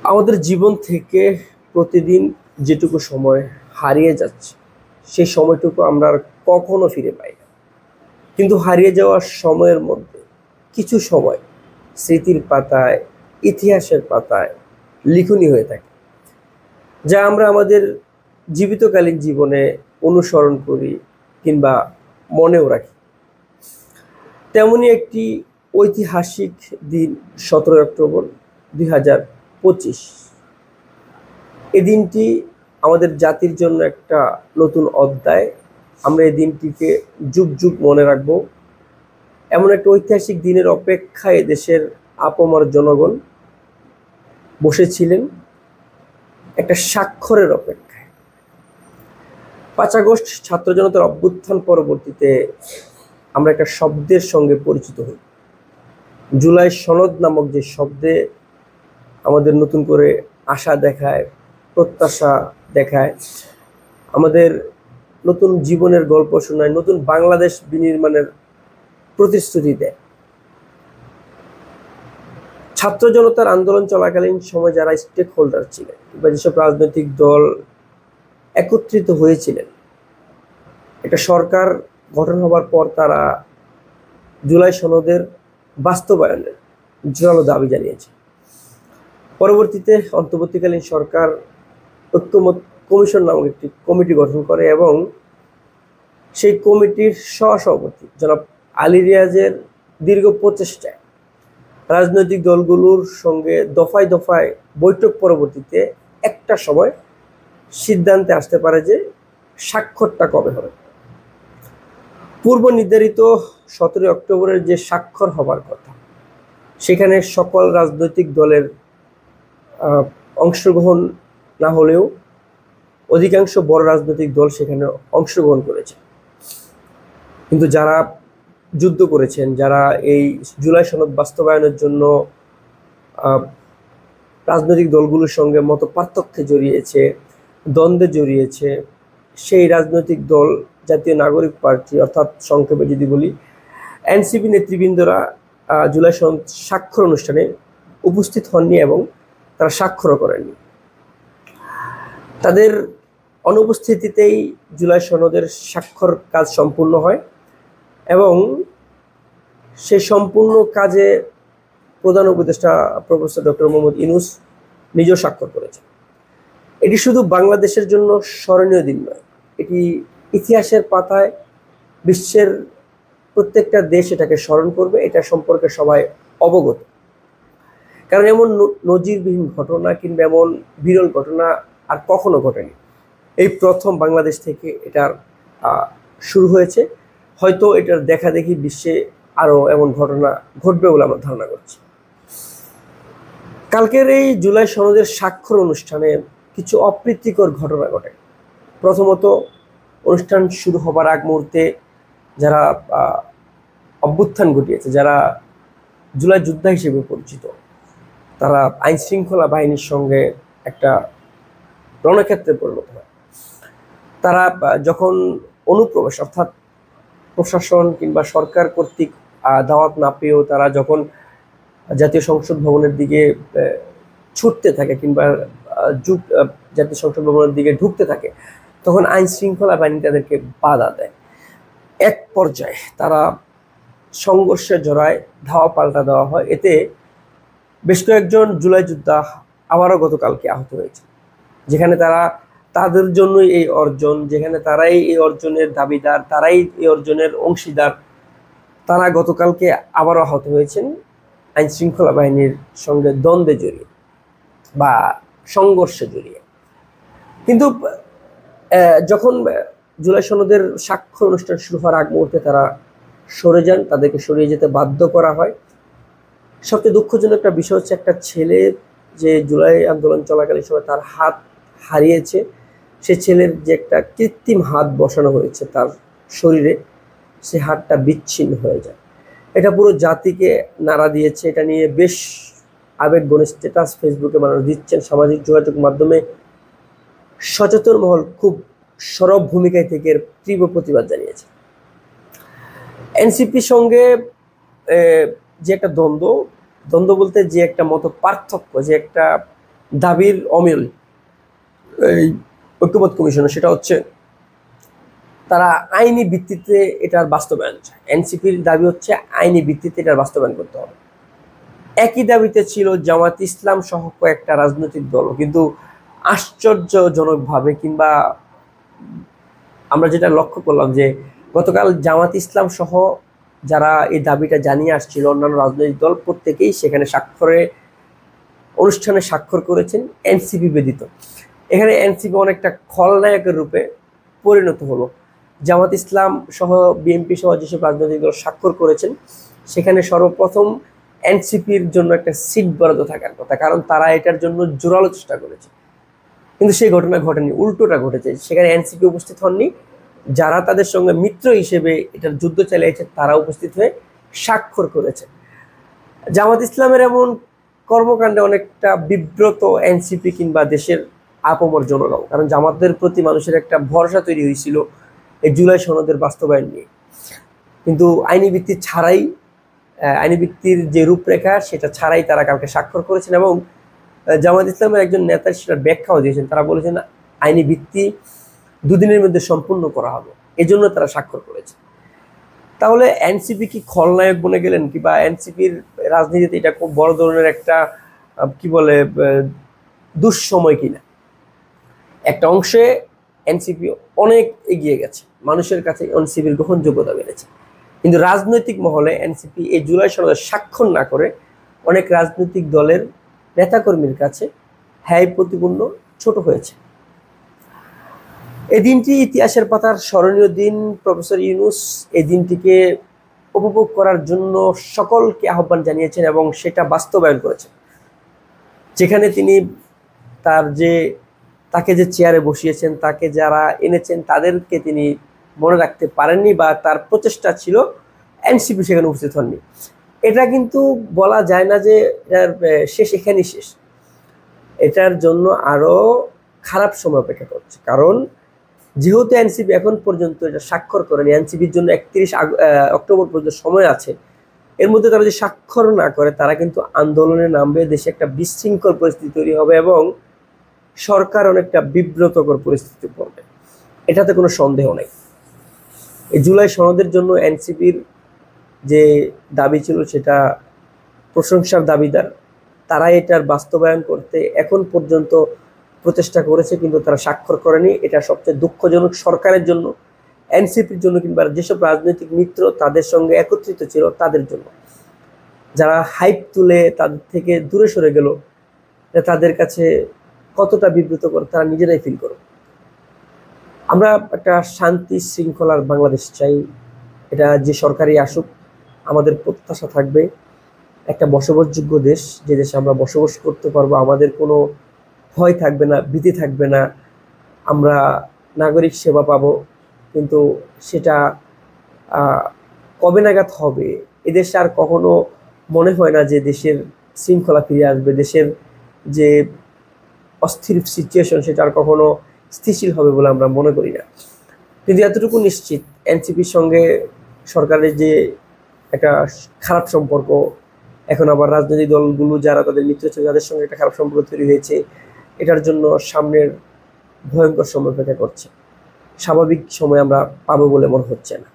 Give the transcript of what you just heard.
আমাদের জীবন থেকে প্রতিদিন যেটুকু সময় হারিয়ে যাচ্ছে সেই সময়টুকু আমরা আর কখনো ফিরে পাই না। কিন্তু হারিয়ে যাওয়ার সময়ের মধ্যে কিছু সময় স্মৃতির পাতায়, ইতিহাসের পাতায় লিখনি হয়ে থাকে, যা আমরা আমাদের জীবিতকালীন জীবনে অনুসরণ করি কিংবা মনেও রাখি। তেমনই একটি ঐতিহাসিক দিন 17 অক্টোবর 2025। এই দিনটি আমাদের জাতির জন্য একটা নতুন অধ্যায়। আমরা এই দিনটিকে যুগ যুগ মনে রাখব। এমন একটা ঐতিহাসিক দিনের অপেক্ষায় দেশের আপামর জনগণ বসেছিলেন, একটা স্বাক্ষরের অপেক্ষায়। 5 আগস্ট ছাত্র জনতার অভ্যুত্থান পরবর্তীতে আমরা একটা শব্দের সঙ্গে পরিচিত হই। জুলাই সনদ নামক যে শব্দে আমাদের নতুন করে আশা দেখায়, প্রত্যাশা দেখায়, আমাদের নতুন জীবনের গল্প শোনায়, নতুন বাংলাদেশ বিনির্মাণের প্রতিশ্রুতি দেয়। ছাত্র জনতার আন্দোলন চলাকালীন সময় যারা স্টেক হোল্ডার ছিলেন বা যেসব রাজনৈতিক দল একত্রিত হয়েছিলেন, একটা সরকার গঠন হবার পর তারা জুলাই সনদের বাস্তবায়নের জোরালো দাবি জানিয়েছে। পরবর্তীতে অন্তর্বর্তীকালীন সরকার ঐক্যমত কমিশন নামক একটি কমিটি গঠন করে এবং সেই কমিটির সহসভাপতি জনাব আলী রিয়াজের দীর্ঘ প্রচেষ্টায় রাজনৈতিক দলগুলোর সঙ্গে দফায় দফায় বৈঠক পরবর্তীতে একটা সময় সিদ্ধান্তে আসতে পারে যে স্বাক্ষরটা কবে হবে। পূর্ব নির্ধারিত 17 অক্টোবরের যে স্বাক্ষর হবার কথা, সেখানে সকল রাজনৈতিক দলের অংশগ্রহণ না হলেও অধিকাংশ বড় রাজনৈতিক দল সেখানে অংশগ্রহণ করেছে। কিন্তু যারা যুদ্ধ করেছেন, যারা এই জুলাই সনদ বাস্তবায়নের জন্য রাজনৈতিক দলগুলোর সঙ্গে মত পার্থক্যে জড়িয়েছে, দ্বন্দ্বে জড়িয়েছে, সেই রাজনৈতিক দল জাতীয় নাগরিক পার্টি, অর্থাৎ সংক্ষেপে যদি বলি এনসিপি নেতৃবৃন্দরা জুলাই সনদ স্বাক্ষর অনুষ্ঠানে উপস্থিত হননি এবং তারা স্বাক্ষরও করেননি। তাদের অনুপস্থিতিতেই জুলাই সনদের স্বাক্ষর কাজ সম্পূর্ণ হয় এবং সেই সম্পূর্ণ কাজে প্রধান উপদেষ্টা প্রফেসর ডক্টর মোহাম্মদ ইউনূস নিজেও স্বাক্ষর করেছেন। এটি শুধু বাংলাদেশের জন্য স্মরণীয় দিন নয়, এটি ইতিহাসের পাতায় বিশ্বের প্রত্যেকটা দেশ এটাকে স্মরণ করবে, এটা সম্পর্কে সবাই অবগত। কারণ এমন নজিরবিহীন ঘটনা কিংবা এমন বিরল ঘটনা আর কখনো ঘটেনি। এই প্রথম বাংলাদেশ থেকে এটার শুরু হয়েছে। হয়তো এটার দেখা দেখি বিশ্বে আরও এমন ঘটনা ঘটবে বলে আমরা ধারণা করছি। কালকের এই জুলাই সনদের স্বাক্ষর অনুষ্ঠানে কিছু অপ্রীতিকর ঘটনা ঘটে। প্রথমত, অনুষ্ঠান শুরু হবার আগ মুহূর্তে যারা অভ্যুত্থান ঘটিয়েছে, যারা জুলাই যোদ্ধা হিসেবে পরিচিত, তারা আইন শৃঙ্খলা বাহিনীর সঙ্গে একটা রণক্ষেত্রে পরিণত হয়। তারা যখন অনুপ্রবেশ, অর্থাৎ প্রশাসন কিংবা সরকার কর্তৃক দাওয়াত না পেয়েও তারা যখন জাতীয় সংসদ ভবনের দিকে ছুটতে থাকে কিংবা জাতীয় সংসদ ভবনের দিকে ঢুকতে থাকে, তখন আইন শৃঙ্খলা বাহিনী তাদেরকে বাধা দেয়। এক পর্যায়ে তারা সংঘর্ষে জড়ায়, ধাওয়া পাল্টা দেওয়া হয়। এতে বেশ কয়েকজন জুলাই যোদ্ধা আবারও গতকালকে আহত হয়েছে। যেখানে তারা তাদের জন্যই এই অর্জন, যেখানে তারাই এই অর্জনের দাবিদার, তারাই এই অর্জনের অংশীদার, তারা গতকালকে আবারও আহত হয়েছেন আইন শৃঙ্খলা বাহিনীর সঙ্গে দ্বন্দ্বে জড়িয়ে বা সংঘর্ষে জড়িয়ে। কিন্তু যখন জুলাই সনদের স্বাক্ষর অনুষ্ঠান শুরু হওয়ার আগ মুহূর্তে তারা সরে যান, তাদেরকে সরিয়ে যেতে বাধ্য করা হয়। সবচেয়ে দুঃখজনক একটা বিষয় হচ্ছে, একটা ছেলে যে জুলাই আন্দোলন চলাকালীন সময় তার হাত হারিয়েছে, সে ছেলের যে একটা কৃত্রিম হাত বসানো হয়েছে তার শরীরে, সে হাতটা বিচ্ছিন্ন হয়ে যায়। এটা পুরো জাতিকে নাড়া দিয়েছে। এটা নিয়ে বেশ আবেগঘন স্ট্যাটাস ফেসবুকে মানুষ দিচ্ছেন, সামাজিক যোগাযোগ মাধ্যমে সচেতন মহল খুব সরব ভূমিকায় থেকে এর তীব্র প্রতিবাদ জানিয়েছে। এনসিপির সঙ্গে যে একটা দ্বন্দ্ব বলতে যে একটা মত পার্থক্য, যে একটা দাবির অমিল এই ঐক্যমত্য কমিশনের, সেটা হচ্ছে তারা আইনি ভিত্তিতে এটার বাস্তবায়ন চায়। এনসিপির দাবি হচ্ছে আইনি ভিত্তিতে এটার বাস্তবায়ন করতে হবে। একই দাবিতে ছিল জামাত ইসলাম সহ কয়েকটা রাজনৈতিক দল, কিন্তু আশ্চর্যজনকভাবে কিংবা আমরা যেটা লক্ষ্য করলাম যে গতকাল জামাত ইসলাম সহ যারা এই দাবিটা জানিয়ে আসছিল, অন্যান্য রাজনৈতিক দল প্রত্যেকেই সেখানে অনুষ্ঠানে স্বাক্ষর করেছেন এনসিপি ব্যতীত। এখানে এনসিপি অনেকটা খলনায়কের রূপে পরিণত হলো। জামাত ইসলাম সহ বিএনপি সহ যেসব রাজনৈতিক দল স্বাক্ষর করেছেন সেখানে সর্বপ্রথম এনসিপির জন্য একটা সিট বরাদ্দ থাকার কথা, কারণ তারা এটার জন্য জোরালো চেষ্টা করেছে। কিন্তু সেই ঘটনা ঘটেনি, উল্টোটা ঘটেছে। সেখানে এনসিপি উপস্থিত হননি, যারা তাদের সঙ্গে মিত্র হিসেবে এটার যুদ্ধ চালিয়েছে তারা উপস্থিত হয়ে স্বাক্ষর করেছে। জামাত ইসলামের এমন কর্মকাণ্ডে অনেকটা বিব্রত এনসিপি কিংবা দেশের আপামর জনগণ, কারণ জামাতের প্রতি মানুষের একটা ভরসা তৈরি হয়েছিল এই জুলাই সনদের বাস্তবায়ন নিয়ে। কিন্তু আইনি ভিত্তি ছাড়াই, আইনি ভিত্তির যে রূপরেখা সেটা ছাড়াই তারা কালকে স্বাক্ষর করেছেন এবং জামাত ইসলামের একজন নেতা সেটার ব্যাখ্যাও দিয়েছেন। তারা বলেছেন আইনি ভিত্তি দুদিনের মধ্যে সম্পূর্ণ করা হবে, এজন্য তারা স্বাক্ষর করেছে। তাহলে এনসিপি কি খলনায়ক বনে গেলেন, কিংবা এনসিপির রাজনীতিতে এটা খুব বড় ধরনের একটা কি বলে দুঃসময় কিনা? একটা অংশে এনসিপি অনেক এগিয়ে গেছে, মানুষের কাছে এনসিপির গ্রহণযোগ্যতা বেড়েছে, কিন্তু রাজনৈতিক মহলে এনসিপি এই জুলাই সনদে স্বাক্ষর না করে অনেক রাজনৈতিক দলের নেতাকর্মীর কাছে হ্যায় প্রতিপন্ন ছোট হয়েছে। এই দিনটি ইতিহাসের পাতার স্মরণীয় দিন। প্রফেসর ইউনূস এই দিনটিকে উপভোগ করার জন্য সকলকে আহ্বান জানিয়েছেন এবং সেটা বাস্তবায়ন করেছেন। যেখানে তিনি তাকে যে চেয়ারে বসিয়েছেন, তাকে যারা এনেছেন তাদেরকে তিনি মনে রাখতে পারেননি, বা তার প্রচেষ্টা ছিল, এনসিপি সেখানে উপস্থিত হননি। এটা কিন্তু বলা যায় না যে এটার শেষ এখানেই শেষ। এটার জন্য আরো খারাপ সময় অপেক্ষা করছে, কারণ যেহেতু এনসিপি এখন পর্যন্ত এটা স্বাক্ষর করেনি, এনসিপির জন্য 31 অক্টোবর পর্যন্ত সময় আছে। এর মধ্যে তারা যদি স্বাক্ষর না করে তারা কিন্তু আন্দোলনে নামবে, দেশে একটা বিশৃঙ্খল পরিস্থিতি তৈরি হবে এবং সরকার অনেকটা বিব্রতকর পরিস্থিতি পড়বে, এটাতে কোনো সন্দেহ নেই। এই জুলাই সনদের জন্য এনসিপির যে দাবি ছিল সেটা প্রশংসার দাবিদার। তারা এটার বাস্তবায়ন করতে এখন পর্যন্ত প্রচেষ্টা করেছে, কিন্তু তারা স্বাক্ষর করেনি। এটা সবচেয়ে দুঃখজনক সরকারের জন্য, এনসিপির জন্য, কিংবা যেসব রাজনৈতিক মিত্র তাদের সঙ্গে একত্রিত ছিল তাদের জন্য। যারা হাইপ তুলে তাদের থেকে দূরে সরে গেল, তাদের কাছে কতটা বিব্রতকর তারা নিজেরাই ফিল করো। আমরা একটা শান্তি শৃঙ্খলার বাংলাদেশ চাই। এটা যে সরকারই আসুক, আমাদের প্রত্যাশা থাকবে একটা বসবাসযোগ্য দেশ, যে দেশে আমরা বসবাস করতে পারবো, আমাদের কোনো ভয় থাকবে না, ভীতি থাকবে না, আমরা নাগরিক সেবা পাবো। কিন্তু সেটা কবে নাগাদ হবে? এদেশে আর কখনো মনে হয় না যে দেশের শৃঙ্খলা ফিরে আসবে, দেশের যে অস্থির সিচুয়েশন সেটা আর কখনো স্থিতিশীল হবে বলে আমরা মনে করি না। কিন্তু এতটুকু নিশ্চিত, এনসিপির সঙ্গে সরকারের যে একটা খারাপ সম্পর্ক, এখন আবার রাজনৈতিক দলগুলো যারা তাদের মিত্র ছিল তাদের সঙ্গে একটা খারাপ সম্পর্ক তৈরি হয়েছে, এটার জন্য সামনের ভয়ঙ্কর সময় অপেক্ষা করছে। স্বাভাবিক সময় আমরা পাবো বলে মনে হচ্ছে না।